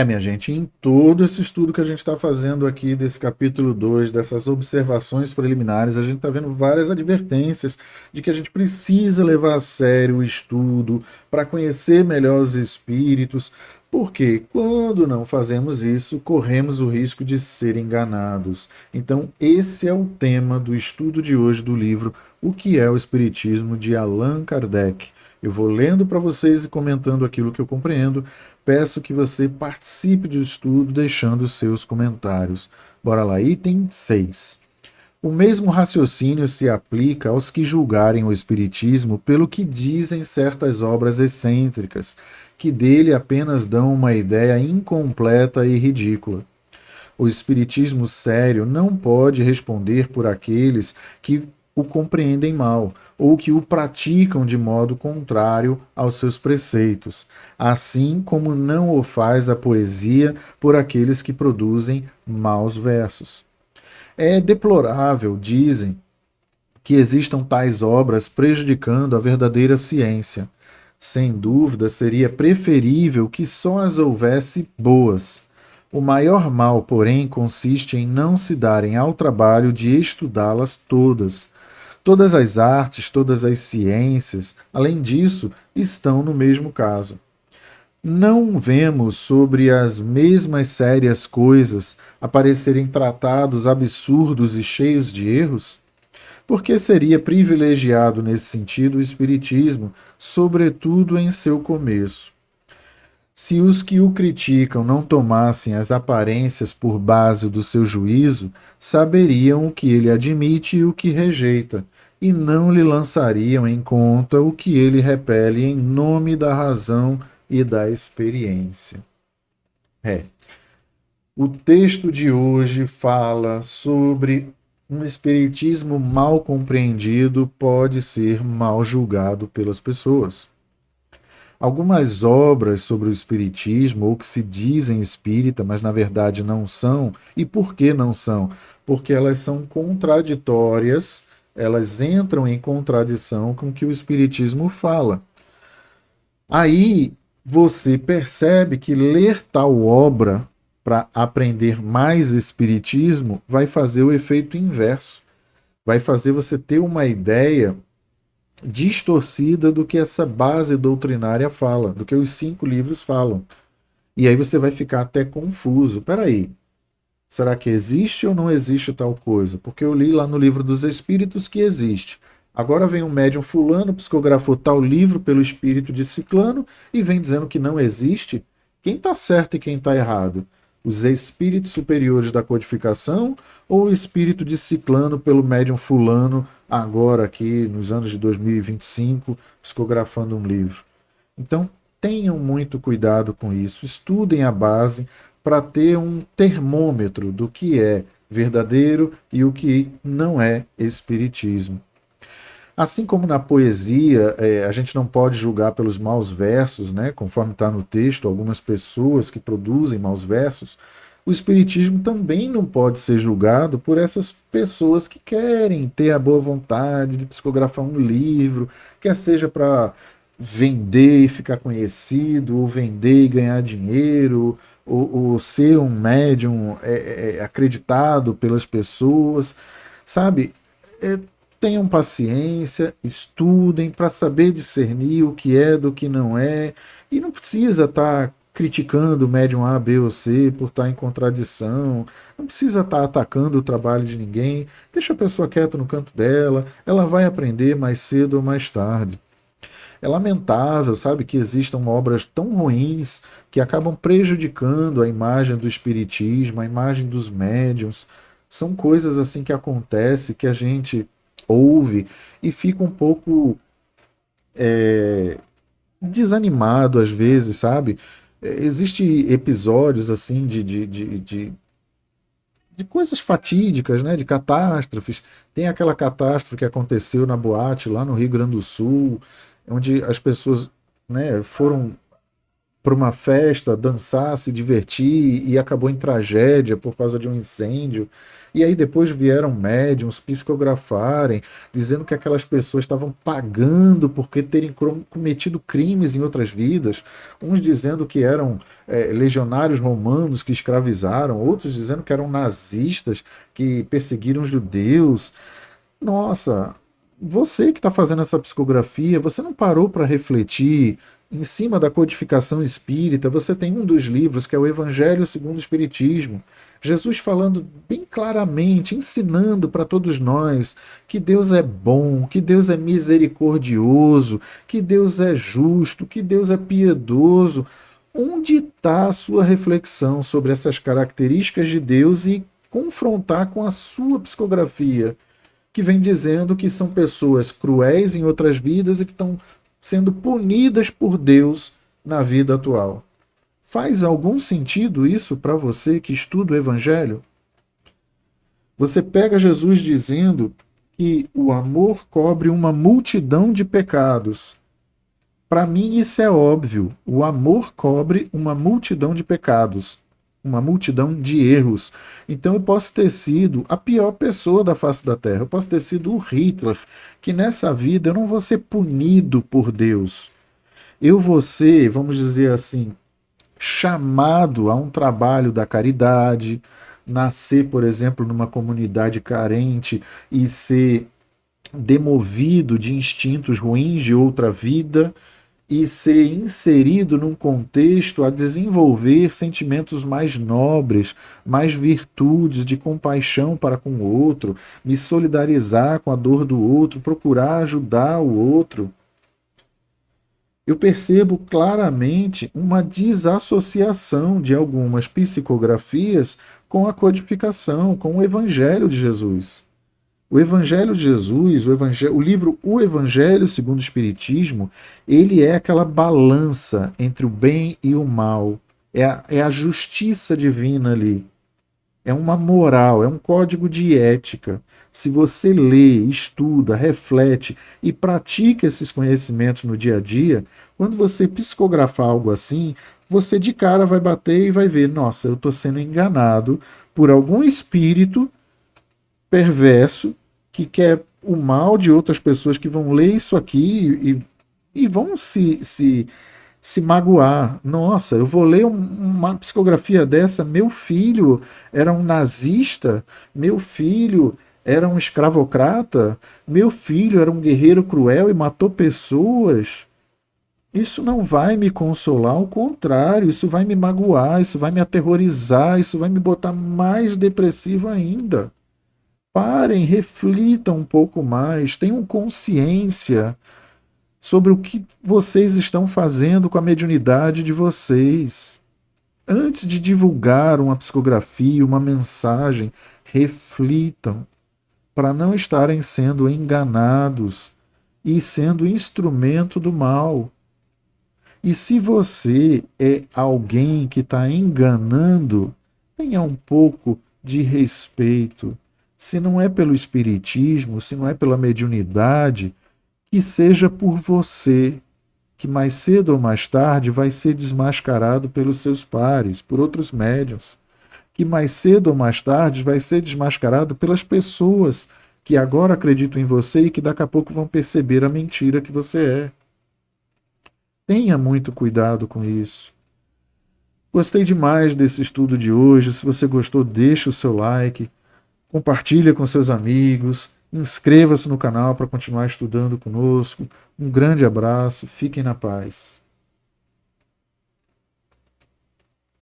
Minha gente, em todo esse estudo que a gente está fazendo aqui desse capítulo 2, dessas observações preliminares, a gente está vendo várias advertências de que a gente precisa levar a sério o estudo para conhecer melhor os espíritos, porque quando não fazemos isso, corremos o risco de ser enganados. Então, esse é o tema do estudo de hoje do livro O que é o Espiritismo, de Allan Kardec. Eu vou lendo para vocês e comentando aquilo que eu compreendo. Peço que você participe do estudo deixando seus comentários. Bora lá, item 6. O mesmo raciocínio se aplica aos que julgarem o Espiritismo pelo que dizem certas obras excêntricas, que dele apenas dão uma ideia incompleta e ridícula. O Espiritismo sério não pode responder por aqueles que o compreendem mal ou que o praticam de modo contrário aos seus preceitos, assim como não o faz a poesia por aqueles que produzem maus versos. É deplorável, dizem, que existam tais obras prejudicando a verdadeira ciência. Sem dúvida, seria preferível que só as houvesse boas. O maior mal, porém, consiste em não se darem ao trabalho de estudá-las todas. Todas as artes, todas as ciências, além disso, estão no mesmo caso. Não vemos sobre as mesmas sérias coisas aparecerem tratados absurdos e cheios de erros? Porque seria privilegiado nesse sentido o Espiritismo, sobretudo em seu começo. Se os que o criticam não tomassem as aparências por base do seu juízo, saberiam o que ele admite e o que rejeita, e não lhe lançariam em conta o que ele repele em nome da razão e da experiência. É. O texto de hoje fala sobre um espiritismo mal compreendido pode ser mal julgado pelas pessoas. Algumas obras sobre o espiritismo, ou que se dizem espírita, mas na verdade não são, e por que não são? Porque elas são contraditórias, elas entram em contradição com o que o espiritismo fala. Aí você percebe que ler tal obra para aprender mais espiritismo vai fazer o efeito inverso. Vai fazer você ter uma ideia distorcida do que essa base doutrinária fala, do que os 5 livros falam. E aí você vai ficar até confuso. Peraí, será que existe ou não existe tal coisa? Porque eu li lá no livro dos Espíritos que existe. Agora vem um médium fulano, psicografou tal livro pelo espírito de ciclano e vem dizendo que não existe. Quem está certo e quem está errado? Os espíritos superiores da codificação ou o espírito de ciclano pelo médium fulano, agora aqui nos anos de 2025, psicografando um livro? Então, tenham muito cuidado com isso. Estudem a base para ter um termômetro do que é verdadeiro e o que não é espiritismo. Assim como na poesia, a gente não pode julgar pelos maus versos, né? Conforme está no texto, algumas pessoas que produzem maus versos, o espiritismo também não pode ser julgado por essas pessoas que querem ter a boa vontade de psicografar um livro, quer seja para vender e ficar conhecido, ou vender e ganhar dinheiro, ou ser um médium acreditado pelas pessoas, sabe? É, tenham paciência, estudem para saber discernir o que é do que não é, e não precisa estar criticando o médium A, B ou C por estar em contradição, não precisa estar atacando o trabalho de ninguém, deixa a pessoa quieta no canto dela, ela vai aprender mais cedo ou mais tarde. É lamentável, sabe, que existam obras tão ruins que acabam prejudicando a imagem do espiritismo, a imagem dos médiums. São coisas assim que acontecem, que a gente ouve e fica um pouco desanimado às vezes, sabe? Existem episódios assim de coisas fatídicas, né? De catástrofes. Tem aquela catástrofe que aconteceu na boate lá no Rio Grande do Sul, onde as pessoas, né, foram para uma festa, dançar, se divertir e acabou em tragédia por causa de um incêndio. E aí depois vieram médiums psicografarem, dizendo que aquelas pessoas estavam pagando porque terem cometido crimes em outras vidas, uns dizendo que eram legionários romanos que escravizaram, outros dizendo que eram nazistas que perseguiram judeus. Nossa, você que está fazendo essa psicografia, você não parou para refletir em cima da codificação espírita? Você tem um dos livros que é o Evangelho segundo o Espiritismo. Jesus falando bem claramente, ensinando para todos nós que Deus é bom, que Deus é misericordioso, que Deus é justo, que Deus é piedoso. Onde está a sua reflexão sobre essas características de Deus e confrontar com a sua psicografia, que vem dizendo que são pessoas cruéis em outras vidas e que estão sendo punidas por Deus na vida atual? Faz algum sentido isso para você que estuda o Evangelho? Você pega Jesus dizendo que o amor cobre uma multidão de pecados. Para mim isso é óbvio. O amor cobre uma multidão de pecados, uma multidão de erros. Então eu posso ter sido a pior pessoa da face da Terra. Eu posso ter sido o Hitler, que nessa vida eu não vou ser punido por Deus. Eu vou ser, vamos dizer assim, chamado a um trabalho da caridade, nascer, por exemplo, numa comunidade carente e ser demovido de instintos ruins de outra vida e ser inserido num contexto a desenvolver sentimentos mais nobres, mais virtudes de compaixão para com o outro, me solidarizar com a dor do outro, procurar ajudar o outro. Eu percebo claramente uma desassociação de algumas psicografias com a codificação, com o Evangelho de Jesus. O Evangelho de Jesus, o livro O Evangelho segundo o Espiritismo, ele é aquela balança entre o bem e o mal. É a justiça divina ali. É uma moral, é um código de ética. Se você lê, estuda, reflete e pratica esses conhecimentos no dia a dia, quando você psicografar algo assim, você de cara vai bater e vai ver: nossa, eu estou sendo enganado por algum espírito perverso que quer o mal de outras pessoas que vão ler isso aqui e vão se magoar. Nossa, eu vou ler uma psicografia dessa. Meu filho era um nazista, meu filho era um escravocrata, meu filho era um guerreiro cruel e matou pessoas. Isso não vai me consolar, ao contrário, isso vai me magoar, isso vai me aterrorizar, isso vai me botar mais depressivo ainda. Parem, reflitam um pouco mais, tenham consciência sobre o que vocês estão fazendo com a mediunidade de vocês. Antes de divulgar uma psicografia, uma mensagem, reflitam para não estarem sendo enganados e sendo instrumento do mal. E se você é alguém que está enganando, tenha um pouco de respeito. Se não é pelo espiritismo, se não é pela mediunidade, que seja por você, que mais cedo ou mais tarde vai ser desmascarado pelos seus pares, por outros médiuns, que mais cedo ou mais tarde vai ser desmascarado pelas pessoas que agora acreditam em você e que daqui a pouco vão perceber a mentira que você é. Tenha muito cuidado com isso. Gostei demais desse estudo de hoje. Se você gostou, deixa o seu like, compartilha com seus amigos, inscreva-se no canal para continuar estudando conosco. Um grande abraço, fiquem na paz.